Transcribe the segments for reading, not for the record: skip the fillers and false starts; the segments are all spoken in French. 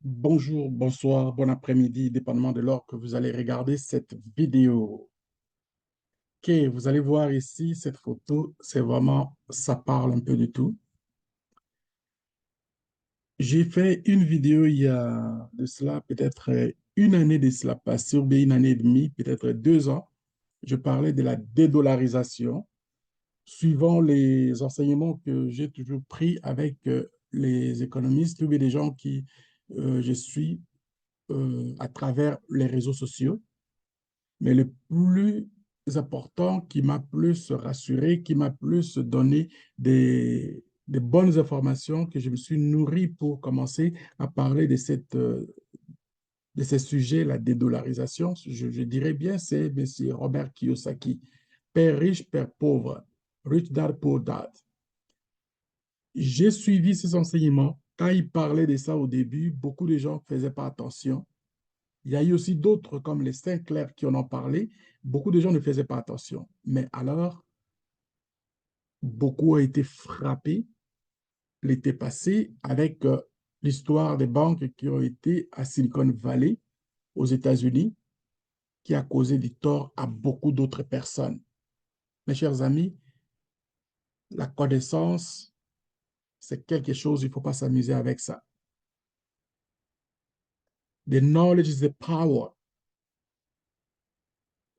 Bonjour, bonsoir, bon après-midi, dépendamment de l'heure que vous allez regarder cette vidéo. Ok, vous allez voir ici cette photo, c'est vraiment, ça parle un peu de tout. J'ai fait une vidéo il y a de cela, peut-être une année de cela passé, ou bien une année et demie, peut-être 2 ans. Je parlais de la dédollarisation, suivant les enseignements que j'ai toujours pris avec les économistes ou bien des gens qui je suis à travers les réseaux sociaux. Mais le plus important qui m'a plus rassuré, qui m'a plus donné des bonnes informations, que je me suis nourri pour commencer à parler de ces sujets, la dédollarisation, je dirais bien, c'est M. Robert Kiyosaki. Père riche, père pauvre. Rich dad, poor dad. J'ai suivi ses enseignements. Quand il parlait de ça au début, beaucoup de gens ne faisaient pas attention. Il y a eu aussi d'autres, comme les Saint-Clair, qui en ont parlé. Beaucoup de gens ne faisaient pas attention. Mais alors, beaucoup ont été frappés l'été passé avec l'histoire des banques qui ont été à Silicon Valley, aux États-Unis, qui a causé du tort à beaucoup d'autres personnes. Mes chers amis, la connaissance, c'est quelque chose, il ne faut pas s'amuser avec ça. The knowledge is the power.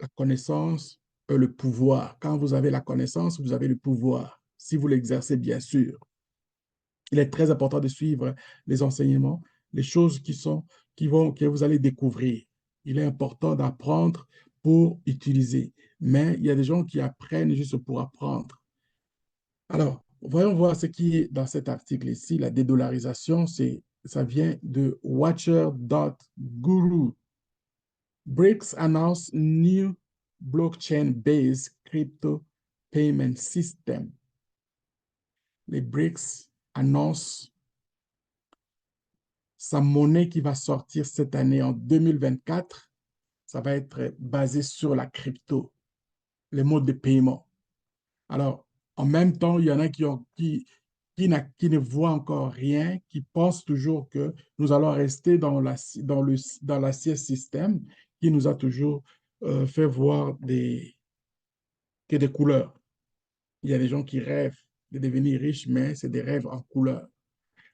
La connaissance est le pouvoir. Quand vous avez la connaissance, vous avez le pouvoir, si vous l'exercez, bien sûr. Il est très important de suivre les enseignements, les choses que vous allez découvrir. Il est important d'apprendre pour utiliser. Mais il y a des gens qui apprennent juste pour apprendre. Alors, voyons voir ce qui est dans cet article ici. La dédollarisation, ça vient de Watcher.guru. BRICS annonce new blockchain-based crypto payment system. Les BRICS annoncent sa monnaie qui va sortir cette année en 2024. Ça va être basé sur la crypto, les modes de paiement. Alors, en même temps, il y en a qui ne voient encore rien, qui pensent toujours que nous allons rester dans l'ancien système qui nous a toujours fait voir que des couleurs. Il y a des gens qui rêvent de devenir riches, mais c'est des rêves en couleurs.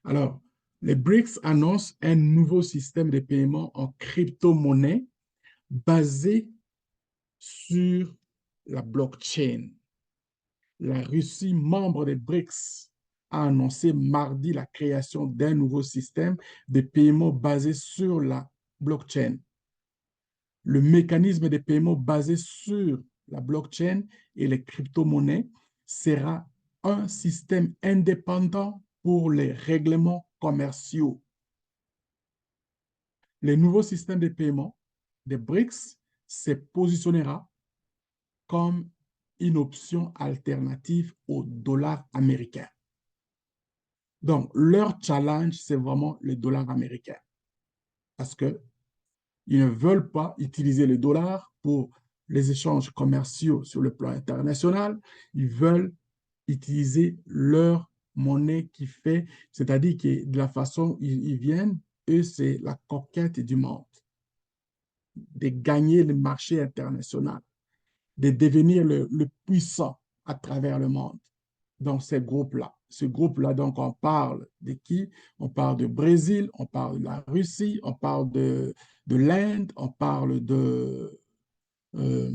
Alors, les BRICS annoncent un nouveau système de paiement en crypto-monnaie basé sur la blockchain. La Russie, membre des BRICS, a annoncé mardi la création d'un nouveau système de paiement basé sur la blockchain. Le mécanisme de paiement basé sur la blockchain et les crypto-monnaies sera un système indépendant pour les règlements commerciaux. Le nouveau système de paiement des BRICS se positionnera comme une option alternative au dollar américain. Donc, leur challenge, c'est vraiment le dollar américain parce qu'ils ne veulent pas utiliser le dollar pour les échanges commerciaux sur le plan international. Ils veulent utiliser leur monnaie qui fait, c'est-à-dire que de la façon dont ils viennent, eux, c'est la conquête du monde, de gagner le marché international, de devenir le puissant à travers le monde dans ces groupes-là. Ce groupe-là, donc, on parle de qui? On parle du Brésil, on parle de la Russie, on parle de l'Inde, on parle de euh,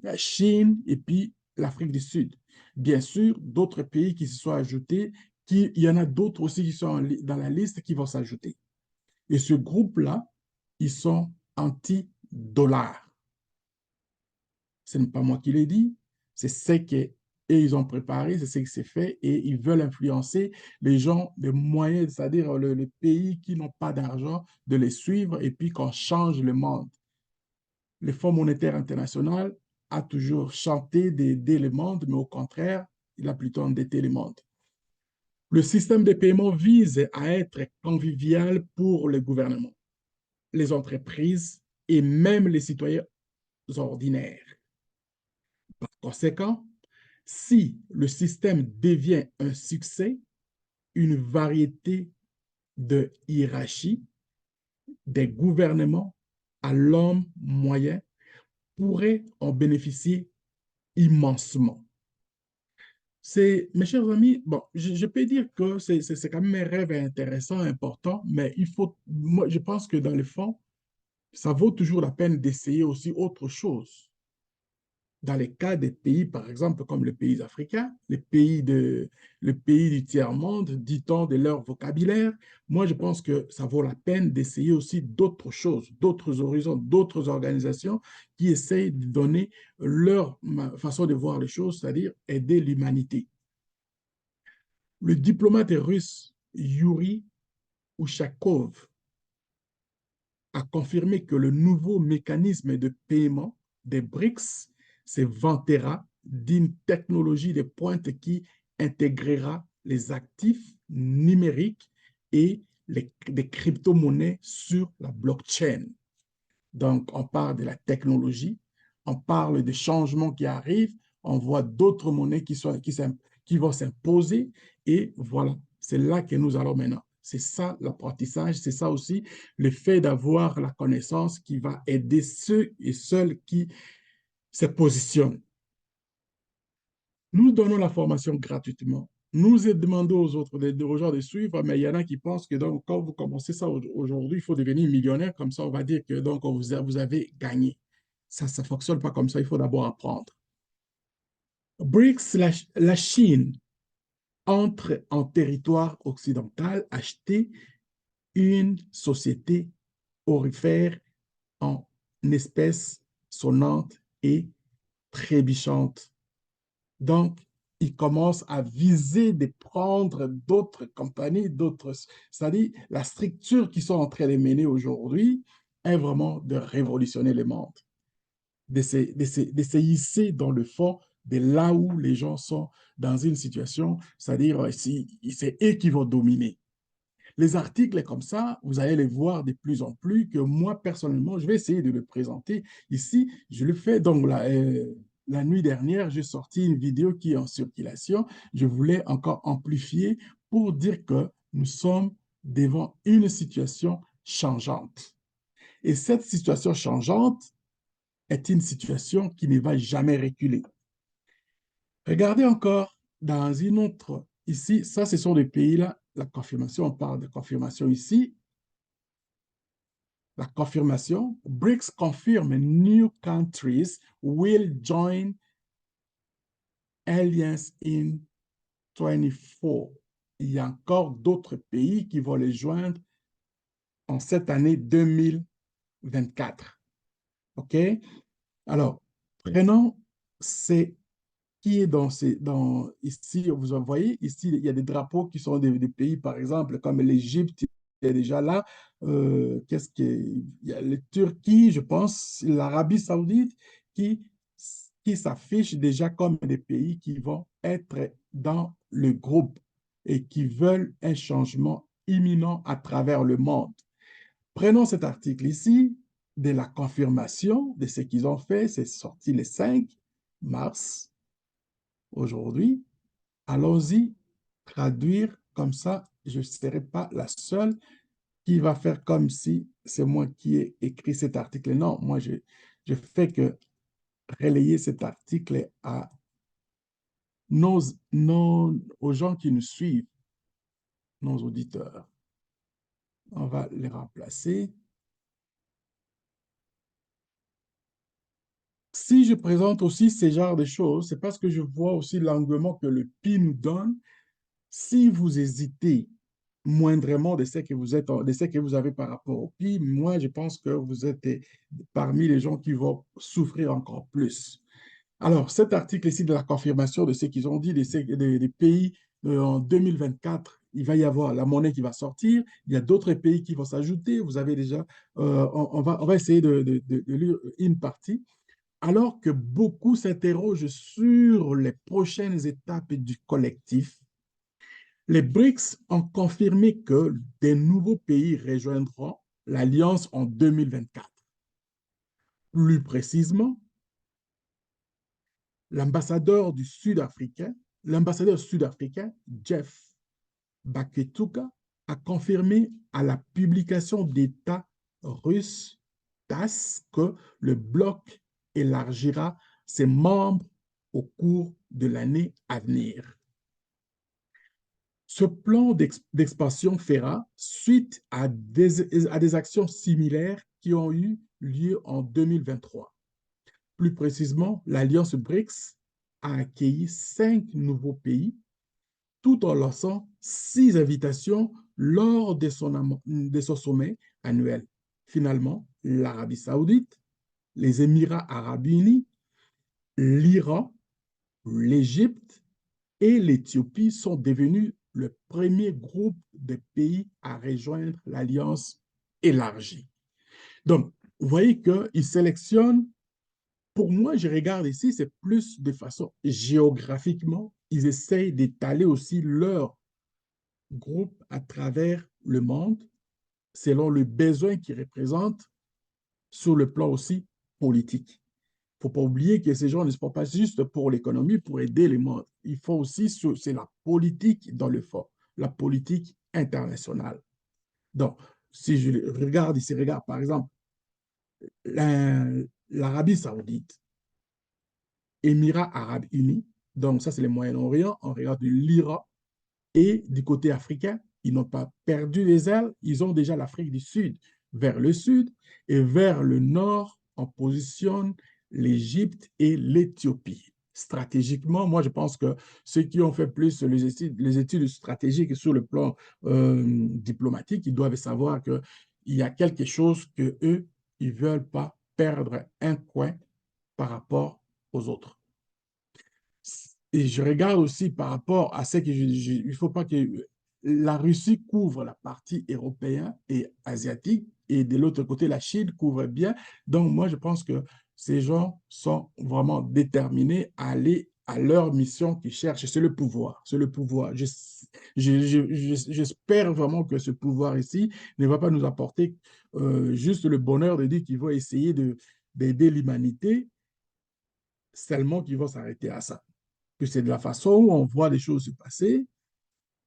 la Chine et puis l'Afrique du Sud. Bien sûr, d'autres pays qui se sont ajoutés, il y en a d'autres aussi qui sont dans la liste qui vont s'ajouter. Et ce groupe-là, ils sont anti-dollars. Ce n'est pas moi qui l'ai dit, c'est ce qu'ils ont préparé, c'est ce qui s'est fait et ils veulent influencer les gens des moyens, c'est-à-dire les pays qui n'ont pas d'argent, de les suivre et puis qu'on change le monde. Le Fonds monétaire international a toujours chanté d'aider le monde, mais au contraire, il a plutôt endetté le monde. Le système de paiement vise à être convivial pour les gouvernements, les entreprises et même les citoyens ordinaires. Par conséquent, si le système devient un succès, une variété de hiérarchies des gouvernements à l'homme moyen pourraient en bénéficier immensement. Mes chers amis, bon, je peux dire que c'est quand même un rêve intéressant, important, mais moi, je pense que dans le fond, ça vaut toujours la peine d'essayer aussi autre chose. Dans les cas des pays, par exemple, comme les pays africains, le pays du tiers-monde, dit-on de leur vocabulaire, moi, je pense que ça vaut la peine d'essayer aussi d'autres choses, d'autres horizons, d'autres organisations qui essayent de donner leur façon de voir les choses, c'est-à-dire aider l'humanité. Le diplomate russe Yuri Ushakov a confirmé que le nouveau mécanisme de paiement des BRICS se vantera d'une technologie de pointe qui intégrera les actifs numériques et des crypto-monnaies sur la blockchain. Donc, on parle de la technologie, on parle des changements qui arrivent, on voit d'autres monnaies qui vont s'imposer et voilà, c'est là que nous allons maintenant. C'est ça l'apprentissage, c'est ça aussi le fait d'avoir la connaissance qui va aider ceux et celles qui se positionnent. Nous donnons la formation gratuitement. Nous demandons aux autres, aux gens de suivre, mais il y en a qui pensent que donc, quand vous commencez ça aujourd'hui, il faut devenir millionnaire, comme ça on va dire que donc, vous avez gagné. Ça ne fonctionne pas comme ça, il faut d'abord apprendre. BRICS, la Chine entre en territoire occidental, acheter une société aurifère en espèces sonnantes et trébuchantes. Donc, ils commencent à viser de prendre d'autres compagnies, d'autres. C'est-à-dire, la structure qu'ils sont en train de mener aujourd'hui est vraiment de révolutionner le monde, de se hisser dans le fond de là où les gens sont dans une situation, c'est-à-dire, c'est eux qui vont dominer. Les articles comme ça, vous allez les voir de plus en plus, que moi, personnellement, je vais essayer de le présenter ici. Je le fais donc la nuit dernière, j'ai sorti une vidéo qui est en circulation. Je voulais encore amplifier pour dire que nous sommes devant une situation changeante. Et cette situation changeante est une situation qui ne va jamais reculer. Regardez encore dans une autre, ici, ça, ce sont des pays-là, la confirmation, on parle de confirmation ici. La confirmation, BRICS confirme new countries will join Alliance in 24. Il y a encore d'autres pays qui vont les joindre en cette année 2024. OK? Alors, prenons ces qui est ici, vous voyez, ici, il y a des drapeaux qui sont des pays, par exemple, comme l'Égypte est déjà là. Il y a la Turquie, je pense, l'Arabie Saoudite, qui, qui s'affichent déjà comme des pays qui vont être dans le groupe et qui veulent un changement imminent à travers le monde. Prenons cet article ici de la confirmation de ce qu'ils ont fait. C'est sorti le 5 mars aujourd'hui. Allons-y, traduire comme ça, je ne serai pas la seule qui va faire comme si c'est moi qui ai écrit cet article. Non, moi, je fais que relayer cet article aux gens qui nous suivent, nos auditeurs. On va les remplacer. Si je présente aussi ces genres de choses, c'est parce que je vois aussi l'engouement que le PI nous donne. Si vous hésitez moindrement de ce que vous êtes, de ce que vous avez par rapport au PI, moi, je pense que vous êtes parmi les gens qui vont souffrir encore plus. Alors, cet article ici de la confirmation de ce qu'ils ont dit des pays en 2024, il va y avoir la monnaie qui va sortir, il y a d'autres pays qui vont s'ajouter, vous avez déjà, on va essayer de lire une partie, alors que beaucoup s'interrogent sur les prochaines étapes du collectif. Les BRICS ont confirmé que des nouveaux pays rejoindront l'Alliance en 2024. Plus précisément, l'ambassadeur sud-africain, Jeff Baketuka, a confirmé à la publication d'État russe TASS que le bloc élargira ses membres au cours de l'année à venir. Ce plan d'expansion fera suite à des actions similaires qui ont eu lieu en 2023. Plus précisément, l'Alliance BRICS a accueilli 5 nouveaux pays tout en lançant 6 invitations lors de son sommet annuel. Finalement, l'Arabie saoudite, les Émirats arabes unis, l'Iran, l'Égypte et l'Éthiopie sont devenus le premier groupe de pays à rejoindre l'Alliance élargie. Donc, vous voyez qu'ils sélectionnent, pour moi, je regarde ici, c'est plus de façon géographiquement, ils essayent d'étaler aussi leur groupe à travers le monde selon le besoin qu'ils représentent sur le plan aussi politique. Il ne faut pas oublier que ces gens ne sont pas juste pour l'économie, pour aider les mondes. Il faut aussi, c'est la politique dans le fond, la politique internationale. Donc, si je regarde ici, regarde par exemple l'Arabie saoudite, Émirats arabes unis, donc ça c'est le Moyen-Orient, on regarde l'Iran, et du côté africain, ils n'ont pas perdu les ailes, ils ont déjà l'Afrique du Sud vers le sud et vers le nord, on positionne l'Égypte et l'Éthiopie. Stratégiquement, moi, je pense que ceux qui ont fait plus les études stratégiques sur le plan diplomatique, ils doivent savoir qu'il y a quelque chose que eux, ils ne veulent pas perdre un coin par rapport aux autres. Et je regarde aussi par rapport à ce que il ne faut pas que la Russie couvre la partie européenne et asiatique et de l'autre côté, la Chine couvre bien. Donc, moi, je pense que ces gens sont vraiment déterminés à aller à leur mission qu'ils cherchent. C'est le pouvoir. C'est le pouvoir. J'espère vraiment que ce pouvoir ici ne va pas nous apporter juste le bonheur de dire qu'il va essayer d'aider l'humanité, seulement qu'ils vont s'arrêter à ça que c'est de la façon où on voit les choses se passer.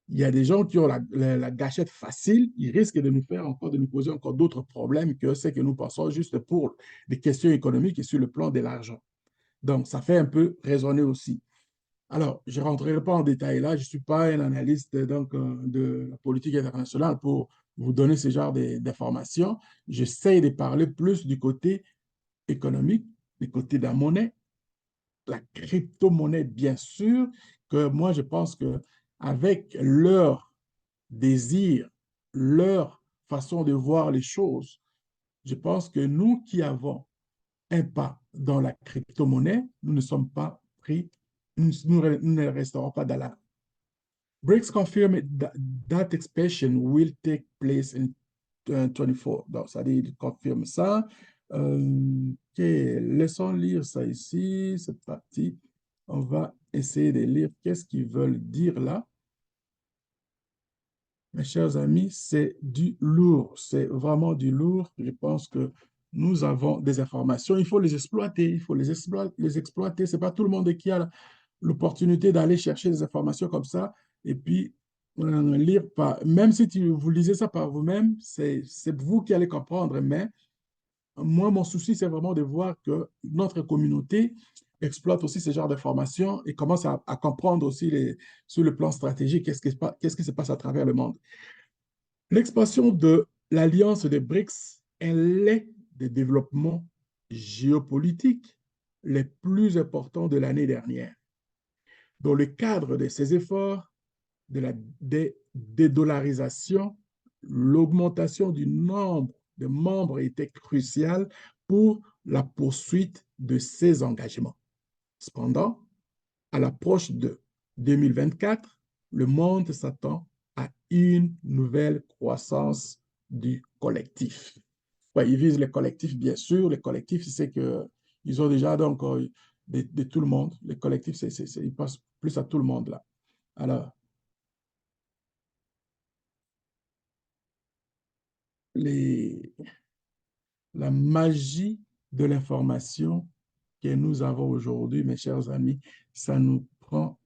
Il y a des gens qui ont la gâchette facile, ils risquent de nous faire encore, de nous poser encore d'autres problèmes que ce que nous pensons juste pour des questions économiques et sur le plan de l'argent. Donc, ça fait un peu raisonner aussi. Alors, je ne rentrerai pas en détail là, je ne suis pas un analyste donc, de la politique internationale pour vous donner ce genre d'informations. J'essaie de parler plus du côté économique, du côté de la monnaie, la crypto-monnaie, bien sûr, que moi, je pense qu'avec leur désir, leur façon de voir les choses, je pense que nous qui avons un pas dans la crypto-monnaie, nous ne sommes pas pris, nous ne resterons pas dans la... BRICS confirm that expansion will take place in 24. Donc, ça dit, il confirme ça. OK, laissons lire ça ici, cette partie. On va essayer de lire qu'est-ce qu'ils veulent dire là. Mes chers amis, c'est du lourd. C'est vraiment du lourd. Je pense que nous avons des informations. Il faut les exploiter. Il faut les exploiter. Ce n'est pas tout le monde qui a l'opportunité d'aller chercher des informations comme ça et puis lire par... Même si vous lisez ça par vous-même, c'est vous qui allez comprendre, mais moi, mon souci, c'est vraiment de voir que notre communauté exploite aussi ce genre d'informations et commence à comprendre aussi sur le plan stratégique qu'est-ce qui se passe à travers le monde. L'expansion de l'alliance des BRICS est l'un des développements géopolitiques les plus importants de l'année dernière. Dans le cadre de ces efforts, de la dédollarisation, l'augmentation du nombre de membres était cruciale pour la poursuite de ces engagements. Cependant, à l'approche de 2024, le monde s'attend à une nouvelle croissance du collectif. Ouais, ils visent les collectifs, bien sûr. Les collectifs, c'est qu'ils ont déjà donc de tout le monde. Les collectifs, ils passent plus à tout le monde là. Alors, les, la magie de l'information que nous avons aujourd'hui, mes chers amis, ça nous prend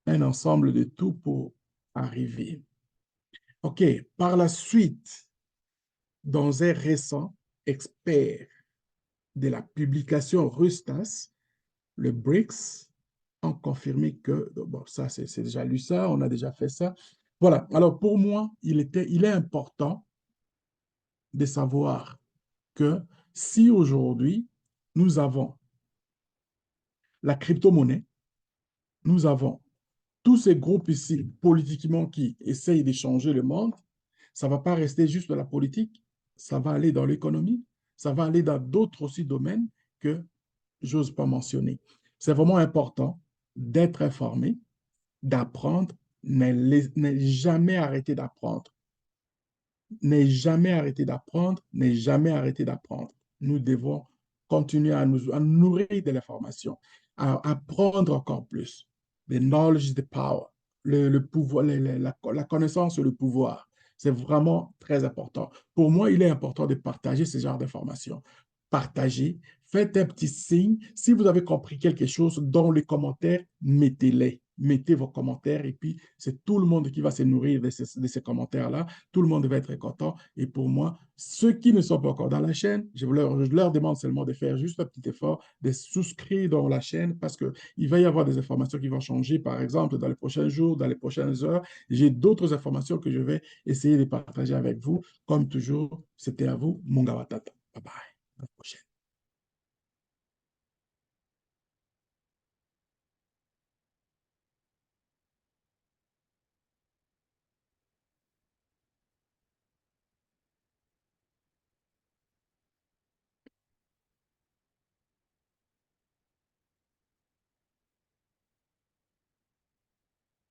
un ensemble de tout pour arriver. OK. Par la suite, dans un récent expert de la publication Rustas, le BRICS ont confirmé que, bon, ça, c'est déjà lu ça, on a déjà fait ça. Voilà. Alors, pour moi, il est important de savoir que si aujourd'hui, nous avons la crypto-monnaie, nous avons tous ces groupes ici, politiquement, qui essayent de changer le monde, ça ne va pas rester juste de la politique, ça va aller dans l'économie, ça va aller dans d'autres aussi domaines que j'ose pas mentionner. C'est vraiment important d'être informé, d'apprendre, n'est jamais arrêter d'apprendre. N'est jamais arrêter d'apprendre, n'est jamais arrêter d'apprendre. Nous devons continuer à nous nourrir de l'information, à apprendre encore plus. The knowledge is the power. Le pouvoir, la connaissance et le pouvoir. C'est vraiment très important. Pour moi, il est important de partager ce genre d'informations. Partagez, faites un petit signe. Si vous avez compris quelque chose dans les commentaires, mettez-les. Mettez vos commentaires et puis c'est tout le monde qui va se nourrir de ces commentaires-là. Tout le monde va être content. Et pour moi, ceux qui ne sont pas encore dans la chaîne, je leur demande seulement de faire juste un petit effort, de souscrire dans la chaîne parce qu'il va y avoir des informations qui vont changer, par exemple, dans les prochains jours, dans les prochaines heures. J'ai d'autres informations que je vais essayer de partager avec vous. Comme toujours, c'était à vous, Mungawatata. Bye bye.